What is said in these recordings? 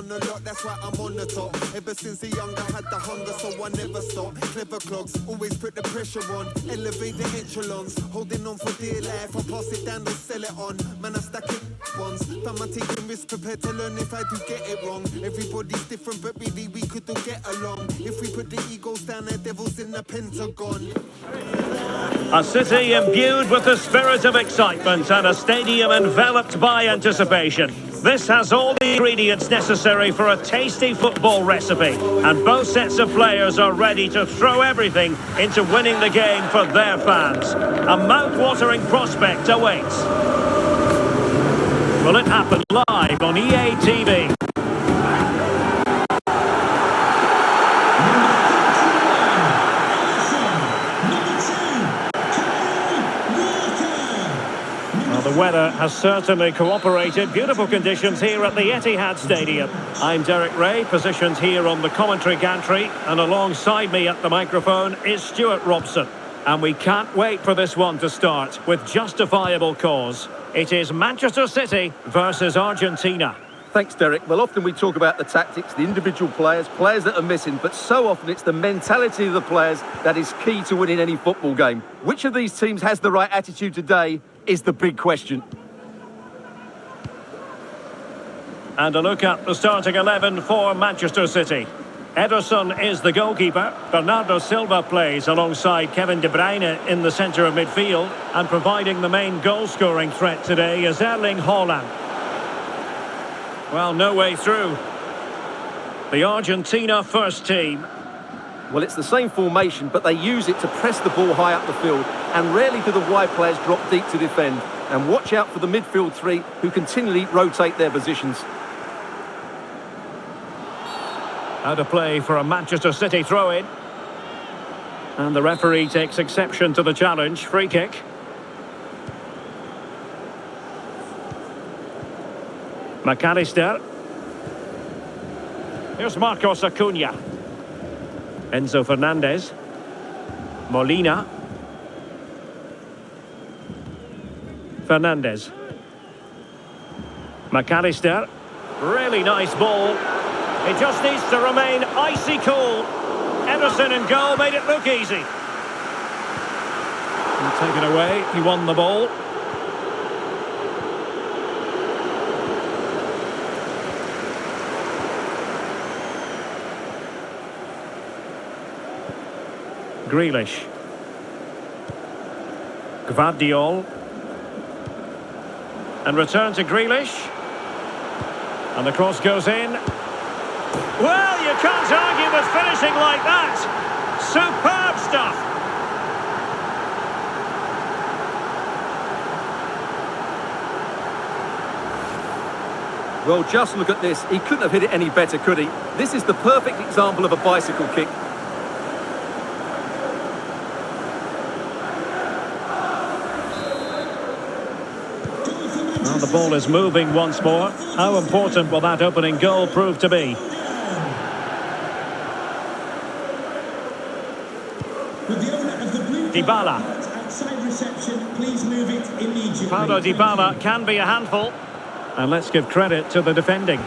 on the lot, that's why I'm on the top. Ever since a young I had the hunger, so I never stop. Clever clogs, always put the pressure on. Elevate the echelons, holding on for dear life. I pass it down and sell it on. Man, I stack it ones. Fam, I taking risks, prepared to learn if I do get it wrong. Everybody's different, but really we could all get along. If we put the egos down, the devil's in the Pentagon. A city imbued with the spirit of excitement and a stadium enveloped by anticipation. This has all the ingredients necessary for a tasty football recipe, and both sets of players are ready to throw everything into winning the game for their fans. A mouth-watering prospect awaits. Will it happen live on EA TV? The weather has certainly cooperated. Beautiful conditions here at the Etihad Stadium. I'm Derek Ray, positioned here on the commentary gantry, and alongside me at the microphone is Stuart Robson. And we can't wait for this one to start with justifiable cause. It is Manchester City versus Argentina. Thanks, Derek. Well, often we talk about the tactics, the individual players that are missing, but so often it's the mentality of the players that is key to winning any football game. Which of these teams has the right attitude today is the big question. And a look at the starting 11 for Manchester City. Ederson is the goalkeeper. Bernardo Silva plays alongside Kevin De Bruyne in the centre of midfield, and providing the main goal-scoring threat today is Erling Haaland. Well, no way through. The Argentina first team. Well, it's the same formation, but they use it to press the ball high up the field, and rarely do the wide players drop deep to defend. And watch out for the midfield three, who continually rotate their positions. Out of play for a Manchester City throw-in. And the referee takes exception to the challenge. Free kick. McAllister. Here's Marcos Acuna. Enzo Fernandez. Molina. Fernandez. McAllister. Really nice ball. It just needs to remain icy cool. Ederson in goal made it look easy. And taken away, he won the ball. Grealish. Gvardiol. And return to Grealish. And the cross goes in. Well, you can't argue with finishing like that. Superb stuff. Well, just look at this. He couldn't have hit it any better, could he? This is the perfect example of a bicycle kick. Well, the ball is moving once more. How important will that opening goal prove to be? Dybala. Paulo Dybala can be a handful. And let's give credit to the defending.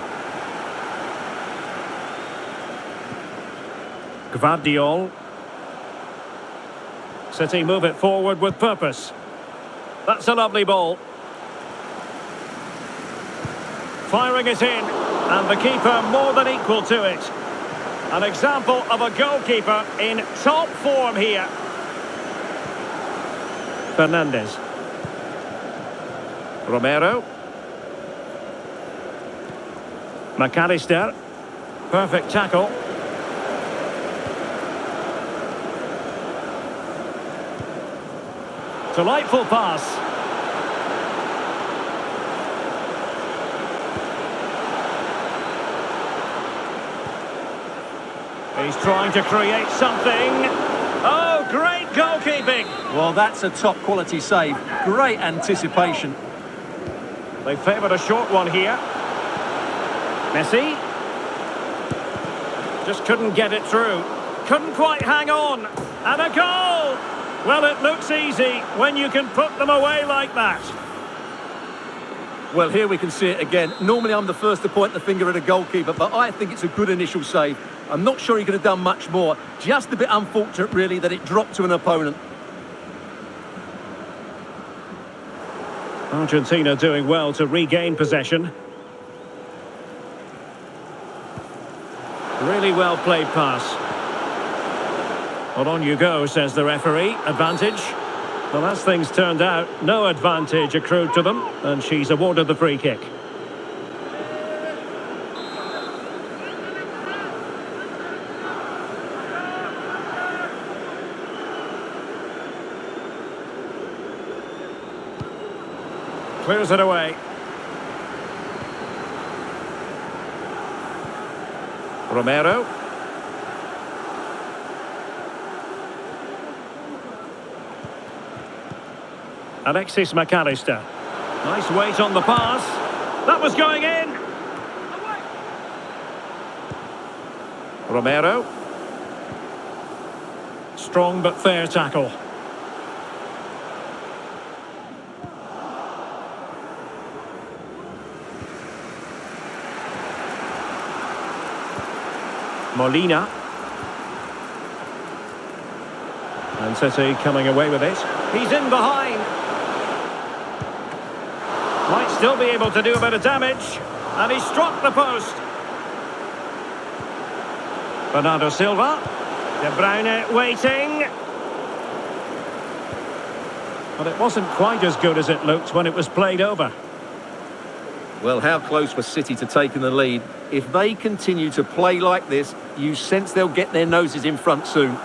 Gvardiol. City move it forward with purpose. That's a lovely ball. Firing it in, and the keeper more than equal to it. An example of a goalkeeper in top form here. Fernandez. Romero. McAllister. Perfect tackle. Delightful pass. He's trying to create something. Oh, great goalkeeping. Well, that's a top quality save. Great anticipation. They favoured a short one here. Messi. Just couldn't get it through. Couldn't quite hang on. And a goal! Well, it looks easy when you can put them away like that. Well, here we can see it again. Normally I'm the first to point the finger at a goalkeeper, but I think it's a good initial save. I'm not sure he could have done much more. Just a bit unfortunate, really, that it dropped to an opponent. Argentina doing well to regain possession. Really well played pass. Well, on you go, says the referee. Advantage. Well, as things turned out, no advantage accrued to them, and she's awarded the free kick. Clears it away. Romero. Alexis McAllister. Nice weight on the pass. That was going in. Romero. Strong but fair tackle. Molina. And City coming away with it. He's in behind. Might still be able to do a bit of damage. And he struck the post. Bernardo Silva. De Bruyne waiting. But it wasn't quite as good as it looked when it was played over. Well, how close was City to taking the lead? If they continue to play like this, you sense they'll get their noses in front soon.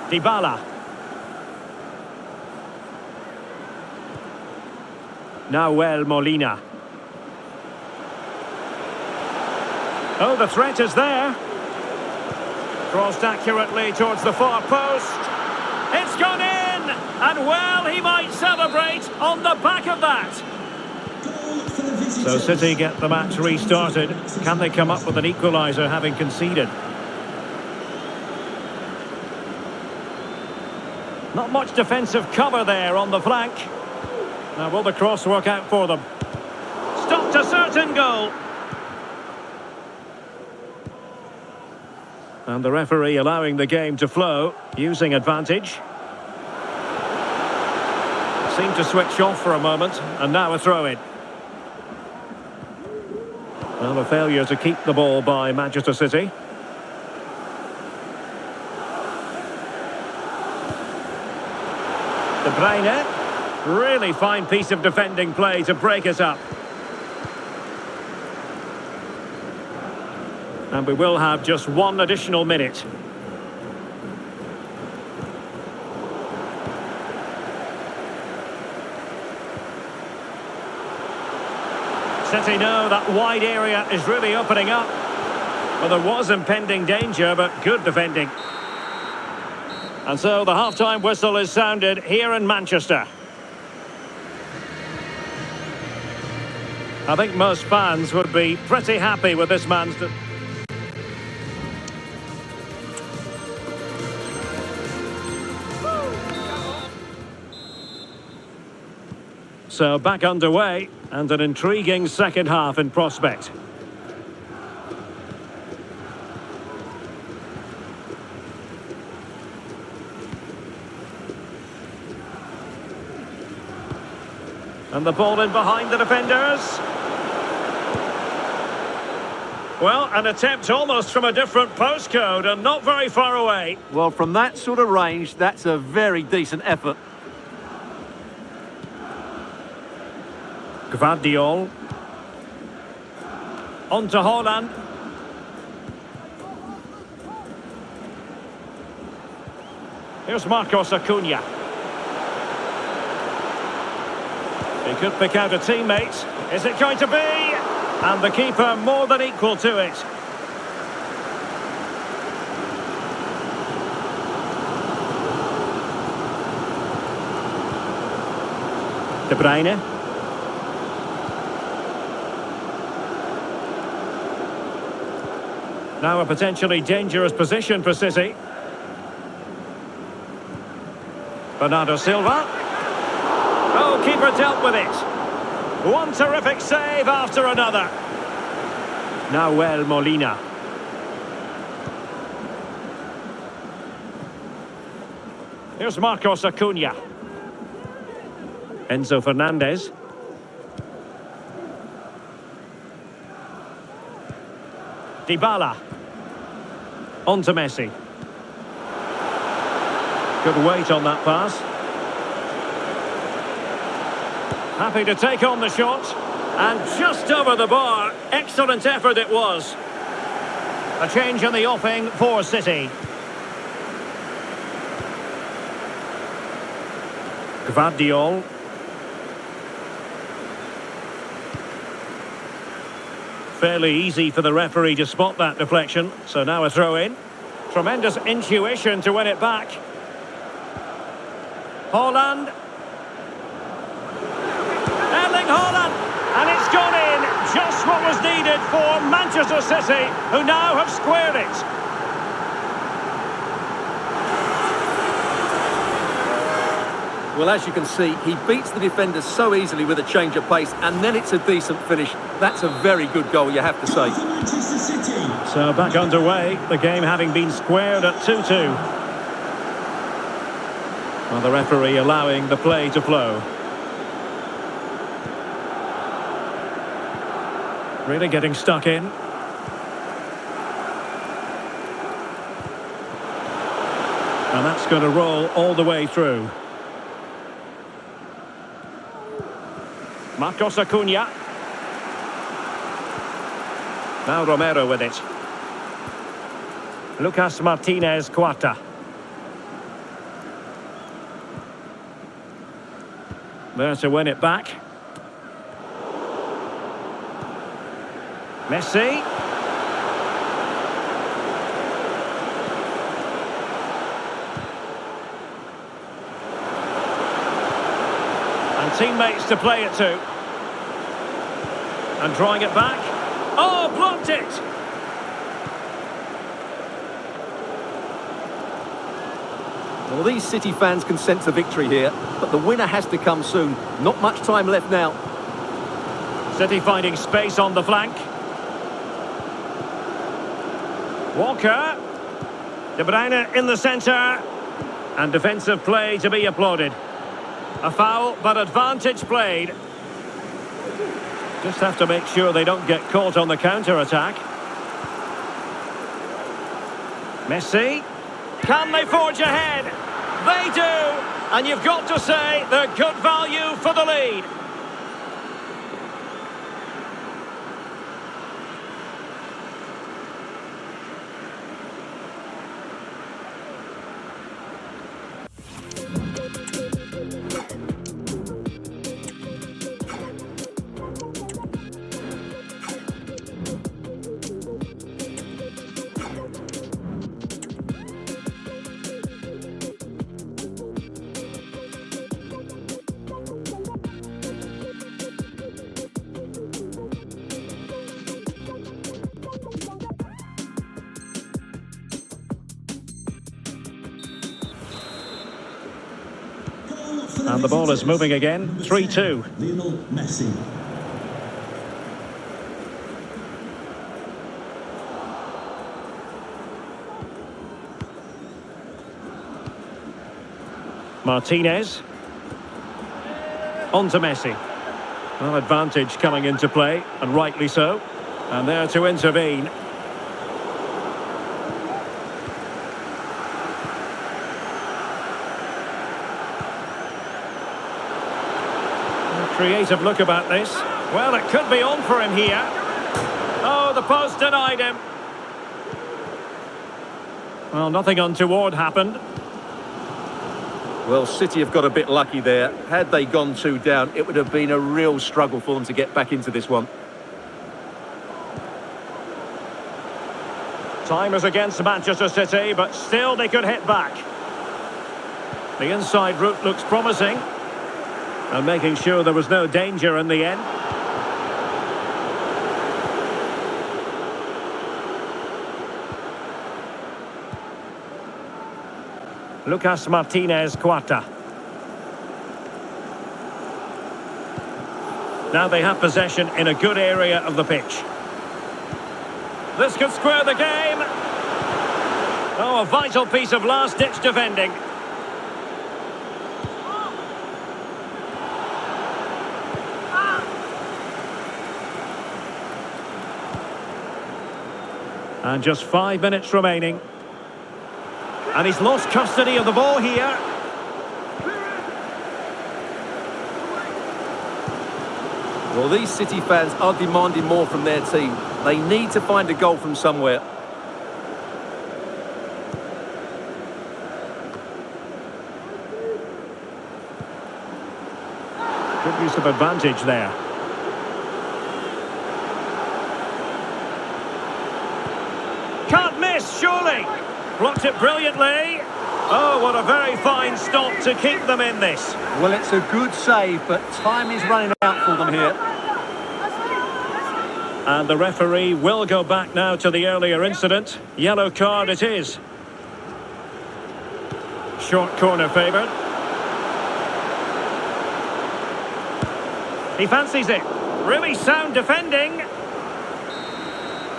Dybala. Nahuel Molina. Oh, the threat is there. Crossed accurately towards the far post. It's gone in! And well, he might celebrate on the back of that. So City get the match restarted. Can they come up with an equaliser having conceded? Not much defensive cover there on the flank. Now will the cross work out for them? Stopped a certain goal. And the referee allowing the game to flow, using advantage. Seemed to switch off for a moment, and now a throw-in. Well, a failure to keep the ball by Manchester City. De Bruyne. Really fine piece of defending play to break it up. And we will have just one additional minute. City know that wide area is really opening up. Well, there was impending danger, but good defending. And so the half-time whistle is sounded here in Manchester. I think most fans would be pretty happy with this man's... So back underway, and an intriguing second half in prospect. And the ball in behind the defenders. Well, an attempt almost from a different postcode and not very far away. Well, from that sort of range, that's a very decent effort. Gvardiol. On to Haaland. Here's Marcos Acuna. He could pick out a teammate. Is it going to be? And the keeper more than equal to it. De Bruyne. Now a potentially dangerous position for City. Oh, keeper dealt with it. One terrific save after another. Nahuel Molina. Here's Marcos Acuna. Enzo Fernandez. Dybala. On to Messi. Good weight on that pass. Happy to take on the shot. And just over the bar. Excellent effort it was. A change in the offing for City. Gvardiol. Fairly easy for the referee to spot that deflection. So now a throw in. Tremendous intuition to win it back. Haaland. Erling Haaland. And it's gone in. Just what was needed for Manchester City, who now have squared it. Well, as you can see, he beats the defenders so easily with a change of pace, and then it's a decent finish. That's a very good goal, you have to say. So back underway, the game having been squared at 2-2. Well, the referee allowing the play to flow. Really getting stuck in. And that's going to roll all the way through. Marcos Acuna. Now Romero with it. Lucas Martinez Quarta. There to win it back. Messi. And teammates to play it to. And drawing it back. Oh, blocked it! Well, these City fans can sense a victory here, but the winner has to come soon. Not much time left now. City finding space on the flank. Walker. De Bruyne in the centre. And defensive play to be applauded. A foul, but advantage played. Just have to make sure they don't get caught on the counter-attack. Messi. Can they forge ahead? They do! And you've got to say they're good value for the lead. And the ball is moving again. 3-2. Lionel Messi. Martinez. On to Messi. Well, advantage coming into play, and rightly so. And there to intervene. Creative look about this. Well, it could be on for him here. Oh, the post denied him. Well, nothing untoward happened. Well, City have got a bit lucky there. Had they gone 2 down, it would have been a real struggle for them to get back into this one. Time is against Manchester City, but still they could hit back. The inside route looks promising. And making sure there was no danger in the end. Lucas Martinez Quarta. Now they have possession in a good area of the pitch. This could square the game. Oh, a vital piece of last-ditch defending. And just 5 minutes remaining. And he's lost custody of the ball here. Well, these City fans are demanding more from their team. They need to find a goal from somewhere. Good use of advantage there. Can't miss, surely. Blocked it brilliantly. Oh, what a very fine stop to keep them in this. Well, it's a good save, but time is running out for them here. And the referee will go back now to the earlier incident. Yellow card it is. Short corner favoured. He fancies it. Really sound defending.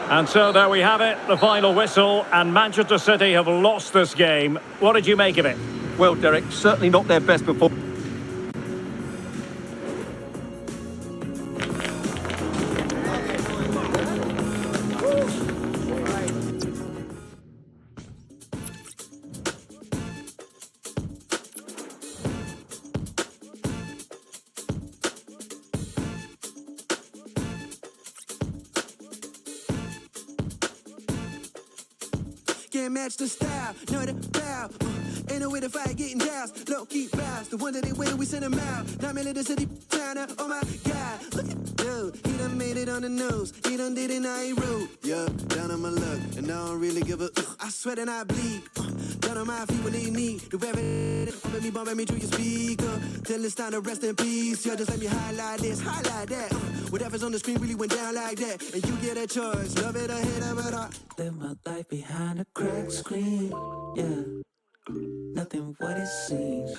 And so there we have it, the final whistle, and Manchester City have lost this game. What did you make of it? Well, Derek, certainly not their best performance. Can't match the style, know the bow. Ain't no way to fight getting doused. Low key bounce, the one that they win, we send them out. 9 million the city, China, oh my God. Look at dude, he done made it on the nose. He done did it, now he rude. Yeah, down on my luck, and I don't really give a. I sweat and I bleed. Down on my feet when they need. The reverend, bumping me through your speaker. Till it's time to rest in peace. Yeah, just let me highlight this, highlight that. Whatever's on the screen really went down like that. And you get a choice, love it or hate it, but I live my life behind a cracked screen. Yeah, nothing what it seems.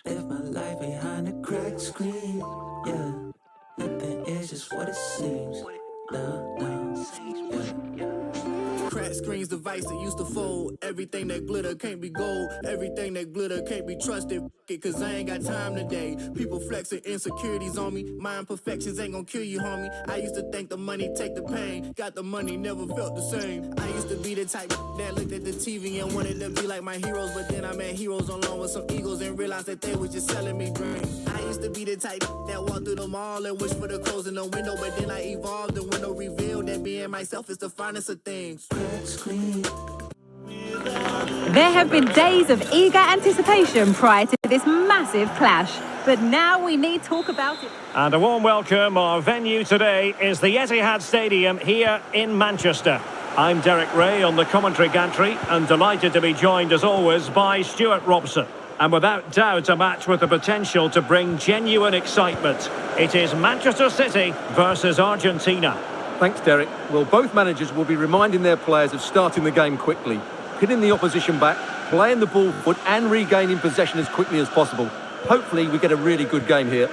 Live my life behind a cracked screen. Yeah, nothing is just what it seems. No, yeah. Crack screens, the vice that used to fold. Everything that glitter can't be gold. Everything that glitter can't be trusted. It, cause I ain't got time today. People flexing insecurities on me. My imperfections ain't gonna kill you, homie. I used to think the money take the pain. Got the money, never felt the same. I used to be the type that looked at the TV and wanted to be like my heroes. But then I met heroes along with some egos and realized that they was just selling me dreams. I used to be the type that walked through the mall and wished for the clothes in the window. But then I evolved and window revealed that being myself is the finest of things. There have been days of eager anticipation prior to this massive clash, but now we need talk about it. And a warm welcome. Our venue today is the Etihad Stadium here in Manchester. I'm Derek Ray on the commentary gantry and delighted to be joined as always by Stuart Robson. And without doubt a match with the potential to bring genuine excitement. It is Manchester City versus Argentina. Thanks, Derek. Well, both managers will be reminding their players of starting the game quickly, pinning the opposition back, playing the ball forward and regaining possession as quickly as possible. Hopefully we get a really good game here.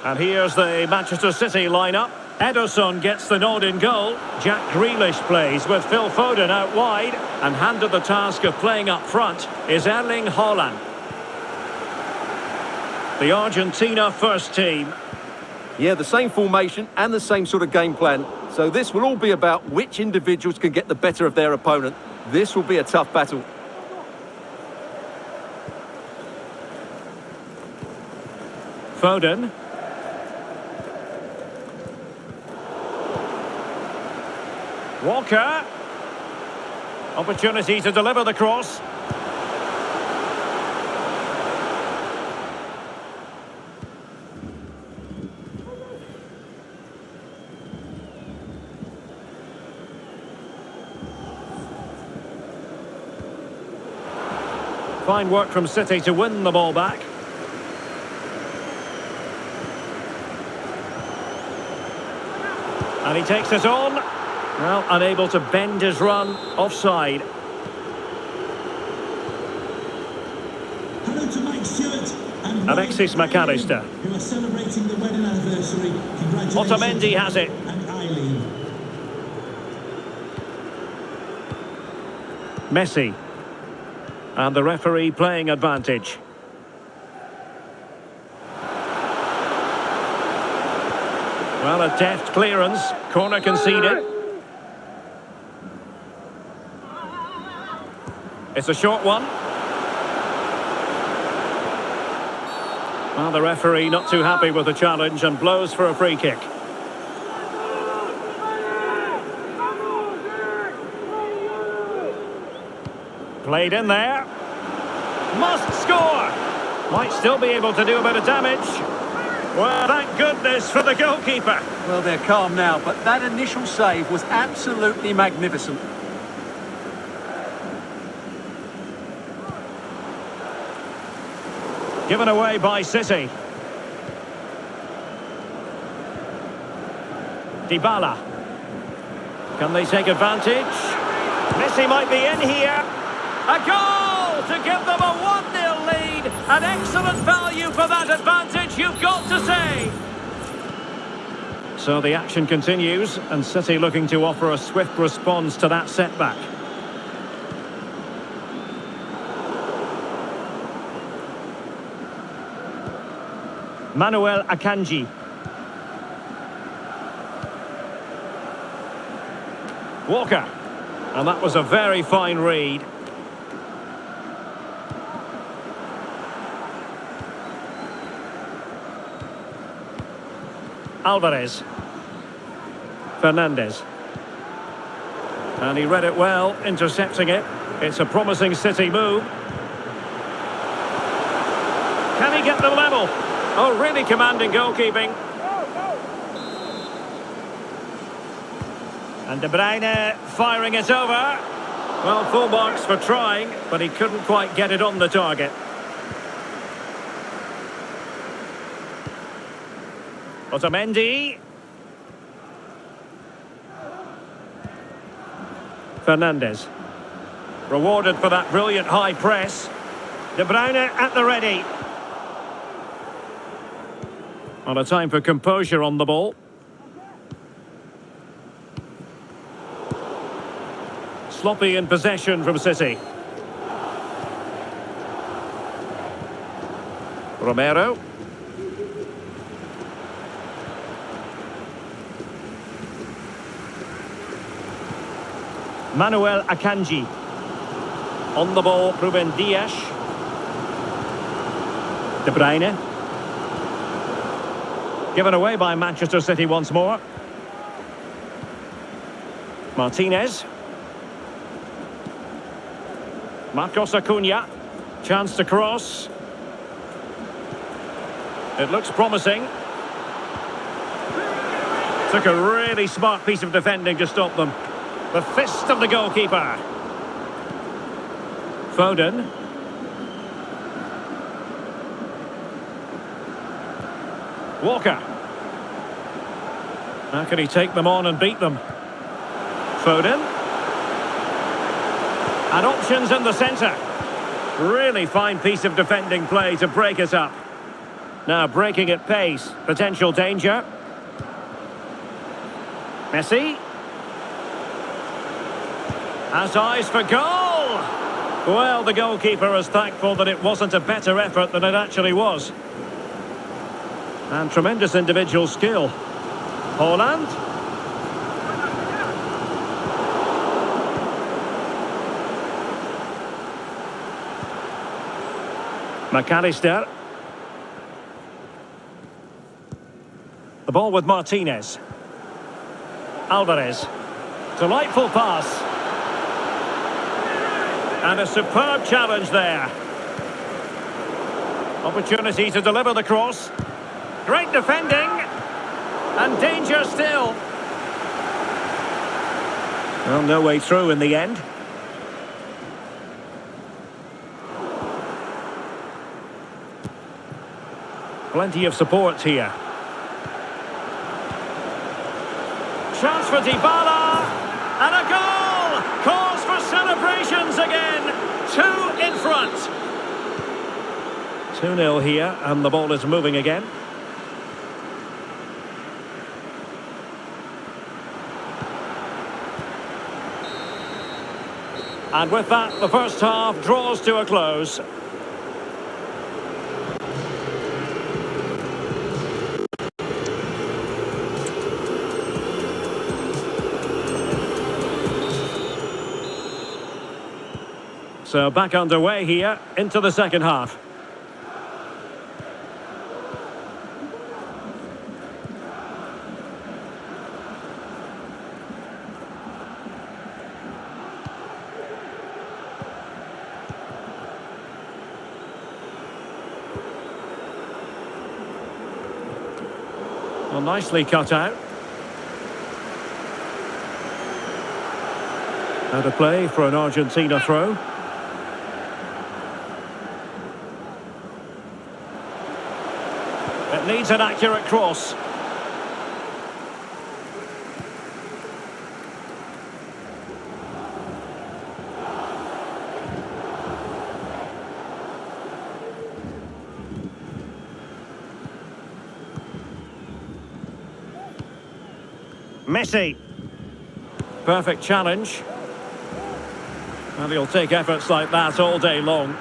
And here's the Manchester City lineup. Ederson gets the nod in goal. Jack Grealish plays with Phil Foden out wide. And handed the task of playing up front is Erling Haaland. The Argentina first team. Yeah, the same formation and the same sort of game plan. So this will all be about which individuals can get the better of their opponent. This will be a tough battle. Foden. Walker. Opportunity to deliver the cross. Fine work from City to win the ball back. And he takes it on. Well, unable to bend his run. Offside. Hello to Mike Stewart. Alexis McAllister. Who are celebrating the wedding anniversary. Congratulations. Otamendi has it. And Eileen. Messi. And the referee playing advantage. Well, a deft clearance. Corner conceded. It's a short one. Well, the referee not too happy with the challenge and blows for a free kick. Played in there. Must score! Might still be able to do a bit of damage. Well, thank goodness for the goalkeeper. Well, they're calm now, but that initial save was absolutely magnificent. Given away by City. Dybala. Can they take advantage? Messi might be in here. A goal to give them a 1-0 lead. An excellent value for that advantage, you've got to say. So the action continues, and City looking to offer a swift response to that setback. Manuel Akanji. Walker. And that was a very fine read. Alvarez. Fernandez. And he read it well, intercepting it. It's a promising City move. Can he get them level? Oh, really commanding goalkeeping. And De Bruyne firing it over. Well, full marks for trying, but he couldn't quite get it on the target. Otamendi. Fernandez. Rewarded for that brilliant high press. De Bruyne at the ready. On a time for composure on the ball. Sloppy in possession from City. Romero. Manuel Akanji. On the ball, Ruben Dias. De Bruyne. Given away by Manchester City once more. Martinez. Marcos Acuna. Chance to cross. It looks promising. Took a really smart piece of defending to stop them. The fist of the goalkeeper. Foden. Walker. How can he take them on and beat them? Foden. And options in the centre. Really fine piece of defending play to break it up. Now breaking at pace. Potential danger. Messi. Has eyes for goal! Well, the goalkeeper is thankful that it wasn't a better effort than it actually was. And tremendous individual skill. Haaland. McAllister. The ball with Martinez. Alvarez. Delightful pass. And a superb challenge there. Opportunity to deliver the cross. Great defending. And danger still. Well, no way through in the end. Plenty of support here. Chance for Dybala. And a goal! Cause for celebrations again. 2 in front. 2-0 here, and the ball is moving again. And with that, the first half draws to a close. So back underway here into the second half. Well, nicely cut out. Out of play for an Argentina throw. It needs an accurate cross. Messi. Perfect challenge. And he'll take efforts like that all day long.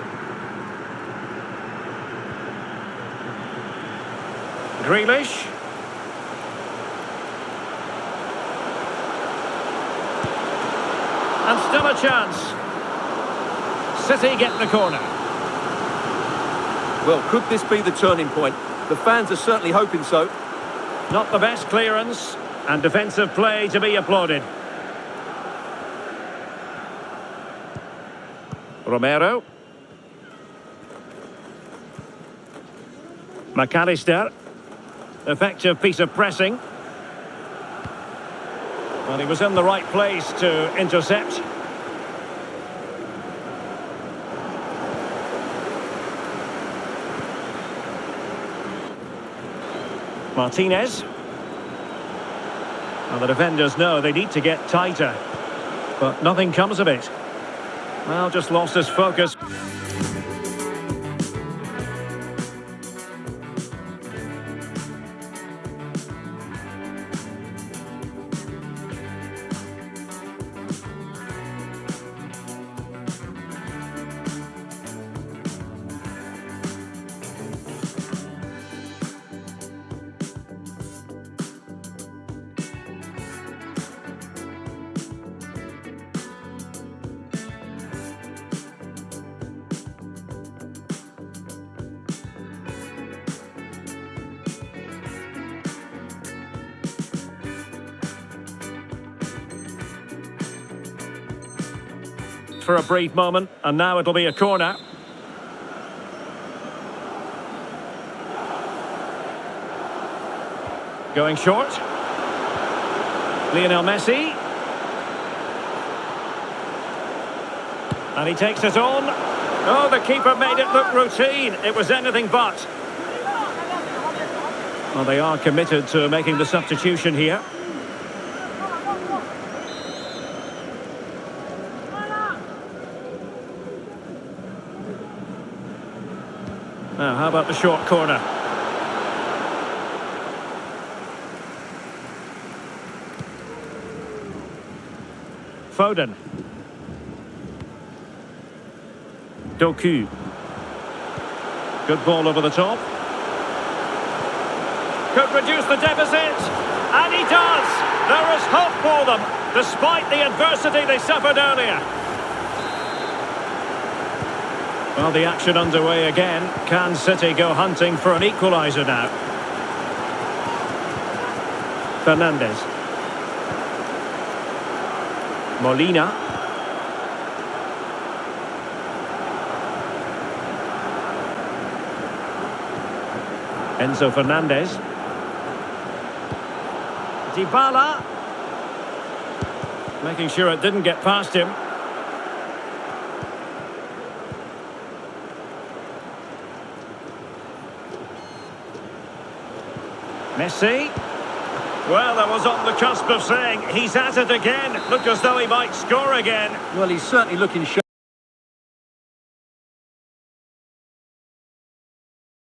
Grealish. And still a chance. City get the corner. Well, could this be the turning point? The fans are certainly hoping so. Not the best clearance, and defensive play to be applauded. Romero. McAllister. Effective piece of pressing. And he was in the right place to intercept. Martinez. Well, the defenders know they need to get tighter, but nothing comes of it. Well, just lost his focus. For a brief moment, and now it'll be a corner. Going short. Lionel Messi. And he takes it on. Oh, the keeper made it look routine. It was anything but. Well, they are committed to making the substitution here. Now, how about the short corner? Foden. Doku. Good ball over the top. Could reduce the deficit. And he does! There is hope for them, despite the adversity they suffered earlier. Well, the action underway again. Can City go hunting for an equaliser now? Fernandes. Molina. Enzo Fernandez. Dybala. Making sure it didn't get past him. Messi. Well, I was on the cusp of saying he's at it again. Look as though he might score again. Well, he's certainly looking sharp.